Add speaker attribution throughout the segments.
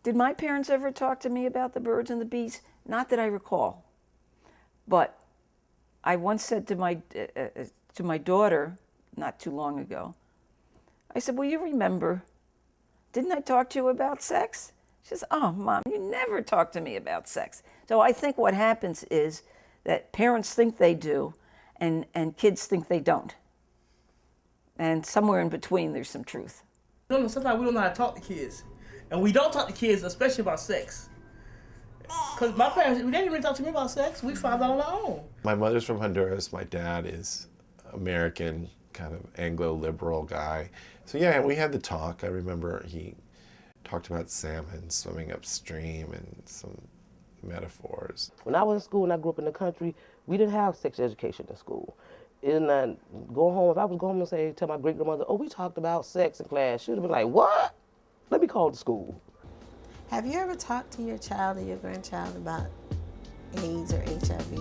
Speaker 1: Did my parents ever talk to me about the birds and the bees? Not that I recall. But I once said to my daughter, not too long ago, I said, "Will you remember, didn't I talk to you about sex?" She says, "Oh, Mom, you never talk to me about sex." So I think what happens is that parents think they do, and kids think they don't. And somewhere in between, there's some truth.
Speaker 2: Sometimes we don't know how to talk to kids. And we don't talk to kids, especially about sex. Because my parents, they didn't really talk to me about sex. We found out on our own.
Speaker 3: My mother's from Honduras. My dad is American, kind of Anglo-liberal guy. So yeah, we had the talk. I remember he talked about salmon swimming upstream and some metaphors.
Speaker 4: When I was in school and I grew up in the country, we didn't have sex education in school. And going home, if I was going home and tell my great-grandmother, "Oh, we talked about sex in class," she would have been like, "What? Let me call the school."
Speaker 5: Have you ever talked to your child or your grandchild about AIDS or HIV?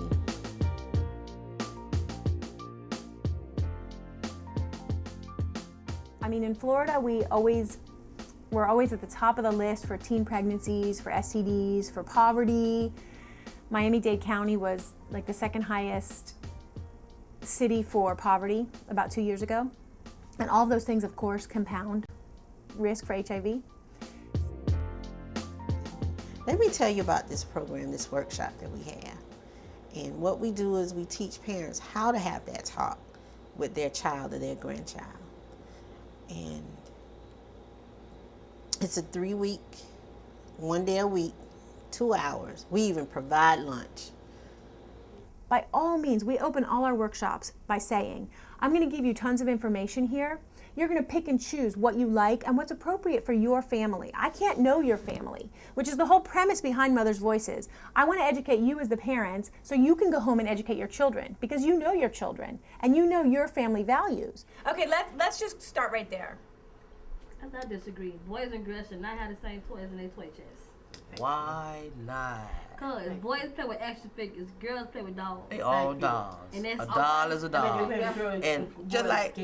Speaker 6: I mean, in Florida, we're always at the top of the list for teen pregnancies, for STDs, for poverty. Miami-Dade County was like the second highest city for poverty about 2 years ago. And all of those things, of course, compound risk for HIV.
Speaker 5: Let me tell you about this program, this workshop that we have. And what we do is we teach parents how to have that talk with their child or their grandchild. And it's a 3-week, 1 day a week, 2 hours. We even provide lunch.
Speaker 6: By all means, we open all our workshops by saying, I'm going to give you tons of information here. You're going to pick and choose what you like and what's appropriate for your family. I can't know your family, which is the whole premise behind Mother's Voices. I want to educate you as the parents so you can go home and educate your children, because you know your children and you know your family values. Okay, let's just start right there.
Speaker 7: I disagree. Boys and girls should not have the same toys in their toy chests.
Speaker 4: Why not?
Speaker 7: Because boys play with action figures, girls play with dolls.
Speaker 4: They all dolls.
Speaker 7: And that's
Speaker 4: a doll is a doll. And just like...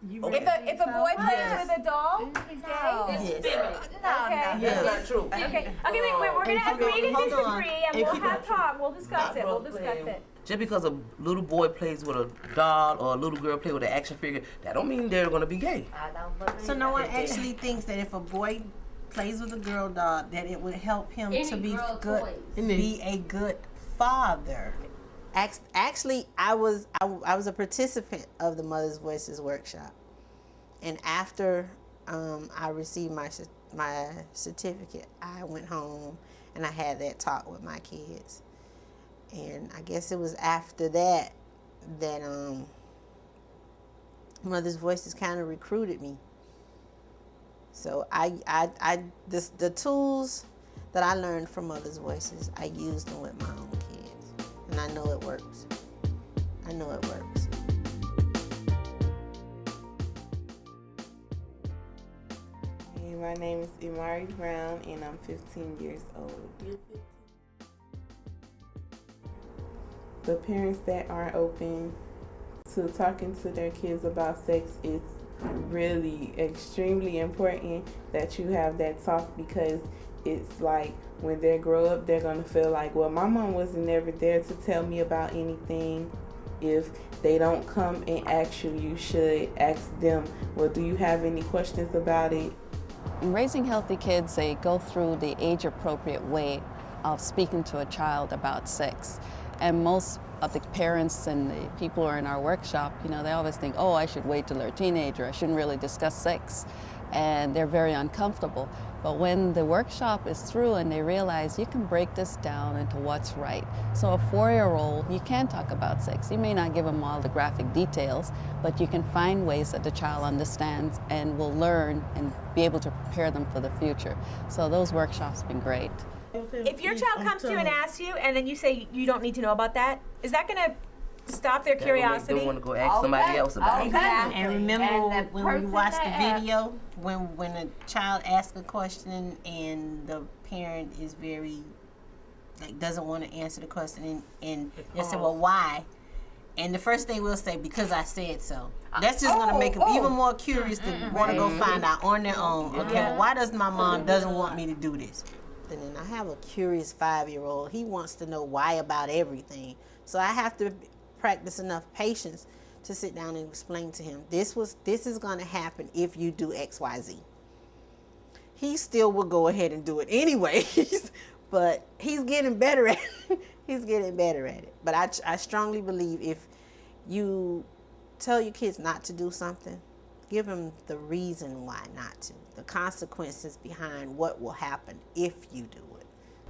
Speaker 6: If a boy plays with a doll, he's gay?
Speaker 7: It's spirit.
Speaker 6: Okay.
Speaker 4: That's not true.
Speaker 6: Okay, wait, we're going to agree to disagree, and we'll have talk. We'll discuss it.
Speaker 4: Just because a little boy plays with a doll or a little girl plays with an action figure, that don't mean they're going to be gay.
Speaker 5: So no one actually thinks that if a boy plays with a girl doll, that it would help him to be a good father. Actually, I was a participant of the Mother's Voices workshop, and after I received my certificate, I went home and I had that talk with my kids, and I guess it was after that Mother's Voices kind of recruited me. So the tools that I learned from Mother's Voices, I used them with my own kids. And I know it works. I know it works.
Speaker 8: Hey, my name is Dedra Brown, and I'm 15 years old. The parents that aren't open to talking to their kids about sex, is really extremely important that you have that talk, because it's like when they grow up, they're going to feel like, well, my mom wasn't ever there to tell me about anything. If they don't come and ask you, you should ask them, well, do you have any questions about it?
Speaker 9: In raising healthy kids, they go through the age-appropriate way of speaking to a child about sex. And most of the parents and the people who are in our workshop, they always think, oh, I should wait till they're a teenager. I shouldn't really discuss sex. And they're very uncomfortable. But when the workshop is through and they realize you can break this down into what's right. So a 4-year-old, you can talk about sex. You may not give them all the graphic details, but you can find ways that the child understands and will learn and be able to prepare them for the future. So those workshops have been great.
Speaker 6: If your child comes to you and asks you, and then you say you don't need to know about that, is that going to stop their curiosity?
Speaker 4: They want to go ask somebody else about it.
Speaker 5: Exactly. And remember when we watched the video, when a child asks a question and the parent is very, doesn't want to answer the question and they say, well, why? And the first thing we'll say, because I said so. That's just going to make them even more curious to want to go find out on their own. Okay, well, why does my mom doesn't want me to do this? And then I have a curious 5-year-old. He wants to know why about everything. So I have to practice enough patience to sit down and explain to him, this is going to happen if you do X, Y, Z. He still will go ahead and do it anyways, but he's getting better at it. He's getting better at it. But I strongly believe if you tell your kids not to do something, give them the reason why not to, the consequences behind what will happen if you do it.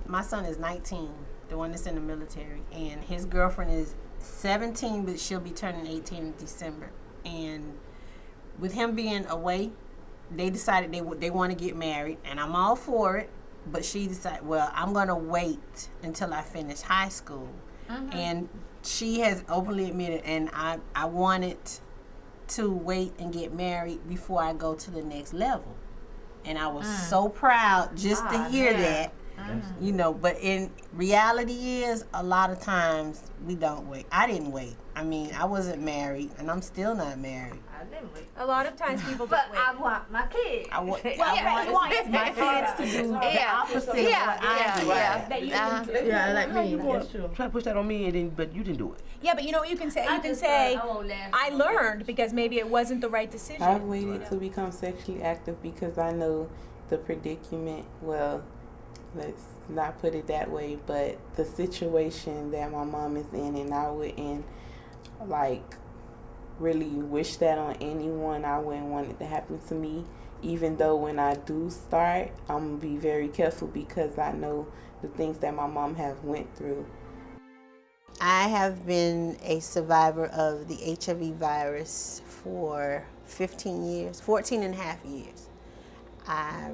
Speaker 5: My son is 19, the one that's in the military, and his girlfriend is 17, but she'll be turning 18 in December. And with him being away, they decided they want to get married, and I'm all for it. But she decided, well, I'm going to wait until I finish high school. And she has openly admitted, and I wanted to wait and get married before I go to the next level. And I was so proud just to hear that. You know, but in reality is a lot of times we don't wait. I didn't wait. I mean, I wasn't married, and I'm still not married.
Speaker 7: I didn't wait.
Speaker 6: A lot of times people
Speaker 7: But
Speaker 6: don't wait.
Speaker 7: I want my kids.
Speaker 5: I want my kids to do the opposite of what I did.
Speaker 6: That you can
Speaker 4: Yeah, like me. That's true. Try to push that on me, but you didn't do it.
Speaker 6: Yeah, but you know what you can say? You can say, I learned because maybe it wasn't the right decision.
Speaker 8: I've waited to become sexually active because I know the predicament, well, let's not put it that way, but the situation that my mom is in, and I wouldn't really wish that on anyone. I wouldn't want it to happen to me, even though when I do start, I'm going to be very careful because I know the things that my mom have went through.
Speaker 5: I have been a survivor of the HIV virus for 14 and a half years. I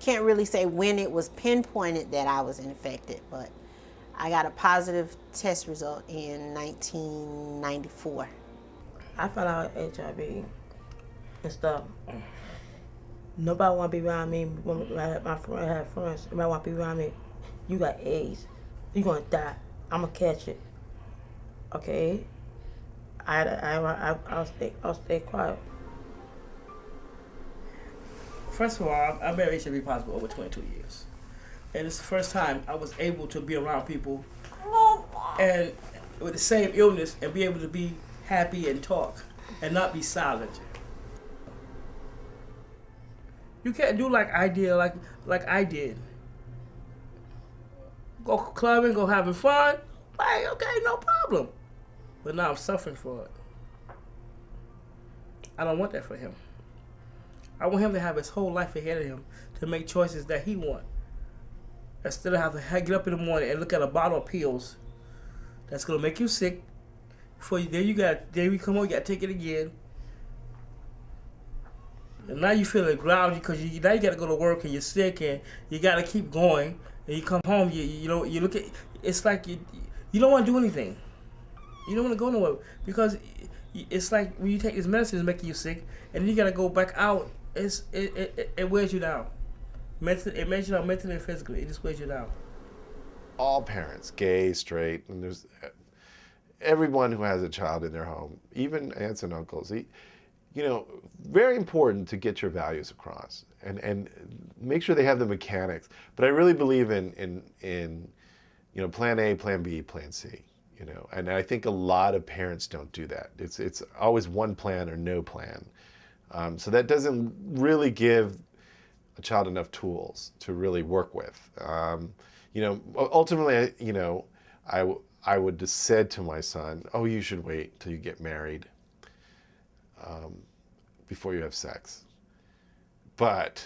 Speaker 5: can't really say when it was pinpointed that I was infected, but I got a positive test result in 1994.
Speaker 4: I found out HIV and stuff. Nobody want to be around me. When I have friends, nobody want to be around me. You got AIDS. You're going to die. I'm going to catch it. Okay? I'll stay quiet.
Speaker 2: First of all, I've been HIV positive over 22 years. And it's the first time I was able to be around people and with the same illness and be able to be happy and talk and not be silent. You can't do like I did, like I did. Go clubbing, go having fun. Hey, okay, no problem. But now I'm suffering for it. I don't want that for him. I want him to have his whole life ahead of him to make choices that he wants. Instead of having to get up in the morning and look at a bottle of pills that's gonna make you sick. Then you come home, you gotta take it again. And now you feeling grounded because now you gotta go to work and you're sick and you gotta keep going. And you come home, you look at, it's like you don't want to do anything. You don't want to go nowhere because it's like when you take this medicine, it's making you sick, and then you gotta go back out. It wears you down. It makes you down mentally and physically. It just wears you down.
Speaker 3: All parents, gay, straight, and there's everyone who has a child in their home, even aunts and uncles. Very important to get your values across and make sure they have the mechanics. But I really believe in plan A, plan B, plan C. And I think a lot of parents don't do that. It's always one plan or no plan. So that doesn't really give a child enough tools to really work with. Ultimately, I would have said to my son, "Oh, you should wait till you get married before you have sex." But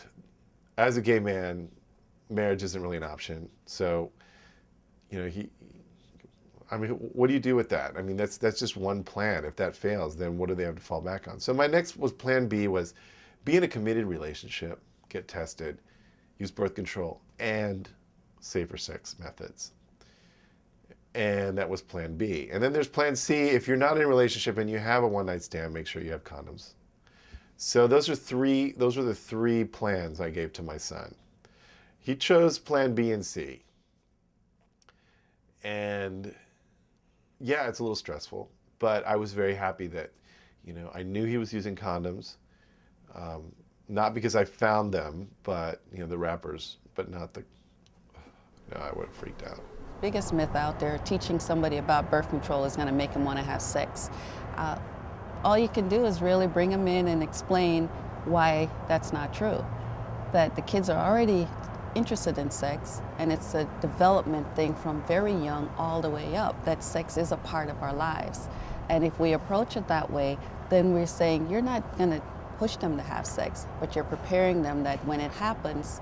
Speaker 3: as a gay man, marriage isn't really an option. So, what do you do with that? I mean, that's just one plan. If that fails, then what do they have to fall back on? So my next plan B was be in a committed relationship, get tested, use birth control, and safer sex methods. And that was plan B. And then there's plan C. If you're not in a relationship and you have a one-night stand, make sure you have condoms. So those are the three plans I gave to my son. He chose plan B and C. And Yeah, it's a little stressful, but I was very happy that, I knew he was using condoms, not because I found them, but, the wrappers, but not the, no, I would have freaked out.
Speaker 9: Biggest myth out there, teaching somebody about birth control is going to make them want to have sex. All you can do is really bring them in and explain why that's not true. That the kids are already interested in sex, and it's a development thing from very young all the way up, that sex is a part of our lives. And if we approach it that way, then we're saying you're not going to push them to have sex, but you're preparing them that when it happens,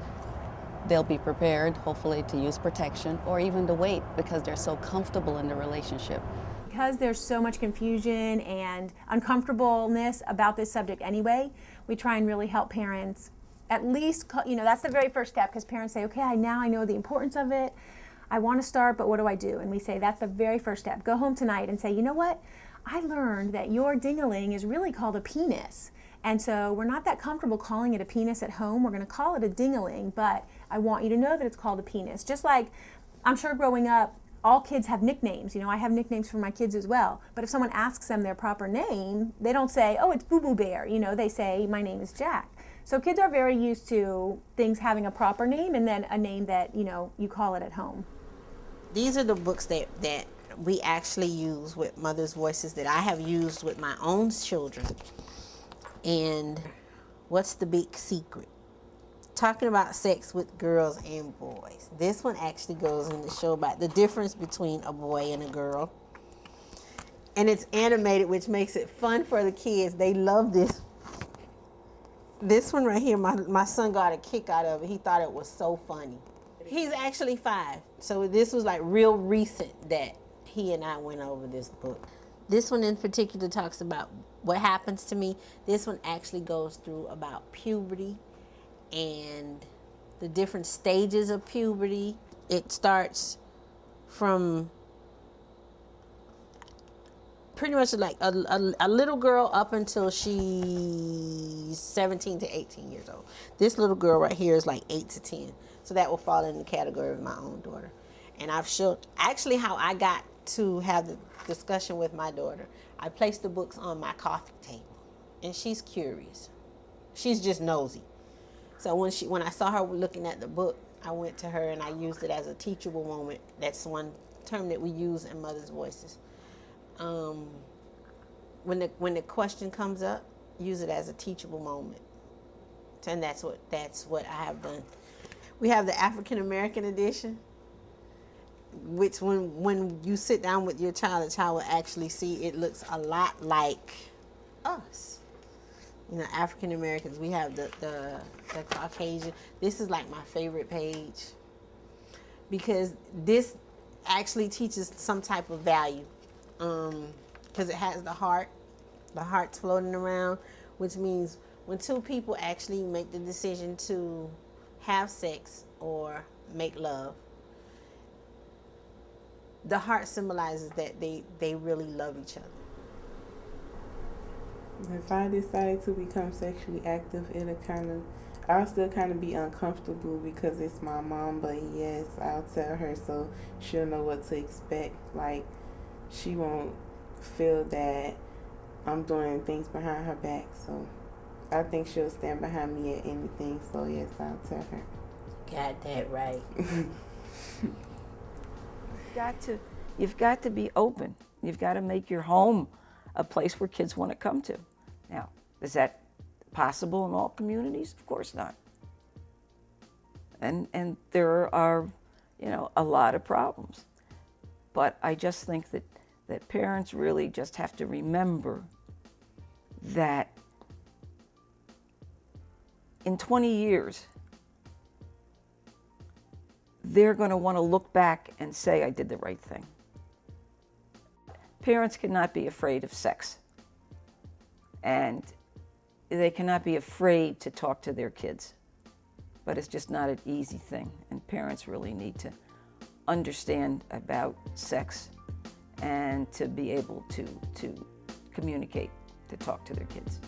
Speaker 9: they'll be prepared, hopefully, to use protection or even to wait because they're so comfortable in the relationship.
Speaker 6: Because there's so much confusion and uncomfortableness about this subject anyway, we try and really help parents. At least, that's the very first step, because parents say, okay, now I know the importance of it. I want to start, but what do I do? And we say, that's the very first step. Go home tonight and say, you know what? I learned that your ding-a-ling is really called a penis. And so we're not that comfortable calling it a penis at home. We're going to call it a ding-a-ling, but I want you to know that it's called a penis. Just like, I'm sure growing up, all kids have nicknames. I have nicknames for my kids as well. But if someone asks them their proper name, they don't say, oh, it's Boo Boo Bear. They say, my name is Jack. So kids are very used to things having a proper name and then a name that, you call it at home.
Speaker 5: These are the books that we actually use with Mother's Voices, that I have used with my own children. And what's the big secret? Talking about sex with girls and boys. This one actually goes in to show about the difference between a boy and a girl. And it's animated, which makes it fun for the kids. They love this. This one right here, my son got a kick out of it. He thought it was so funny. He's actually 5. So this was like real recent that he and I went over this book. This one in particular talks about what happens to me. This one actually goes through about puberty and the different stages of puberty. It starts from pretty much like a little girl up until she's 17 to 18 years old. This little girl right here is like 8 to 10. So that will fall in the category of my own daughter. And I've shown actually how I got to have the discussion with my daughter. I placed the books on my coffee table, and she's curious. She's just nosy. So when I saw her looking at the book, I went to her and I used it as a teachable moment. That's one term that we use in Mother's Voices. When the question comes up, use it as a teachable moment. And that's what I have done. We have the African American edition, which when you sit down with your child, the child will actually see it looks a lot like us. African Americans. We have the Caucasian. This is like my favorite page because this actually teaches some type of value. Because it has the heart's floating around, which means when two people actually make the decision to have sex or make love, the heart symbolizes that they really love each other.
Speaker 8: If I decided to become sexually active, I'll still kind of be uncomfortable because it's my mom, but yes, I'll tell her so she'll know what to expect. Like, she won't feel that I'm doing things behind her back, so I think she'll stand behind me at anything, so yes, I'll tell her.
Speaker 5: Got that right.
Speaker 1: You've got to be open. You've got to make your home a place where kids want to come to. Now, is that possible in all communities? Of course not. And there are, a lot of problems. But I just think that parents really just have to remember that in 20 years, they're going to want to look back and say, I did the right thing. Parents cannot be afraid of sex. And they cannot be afraid to talk to their kids. But it's just not an easy thing. And parents really need to understand about sex and to be able to communicate, to talk to their kids.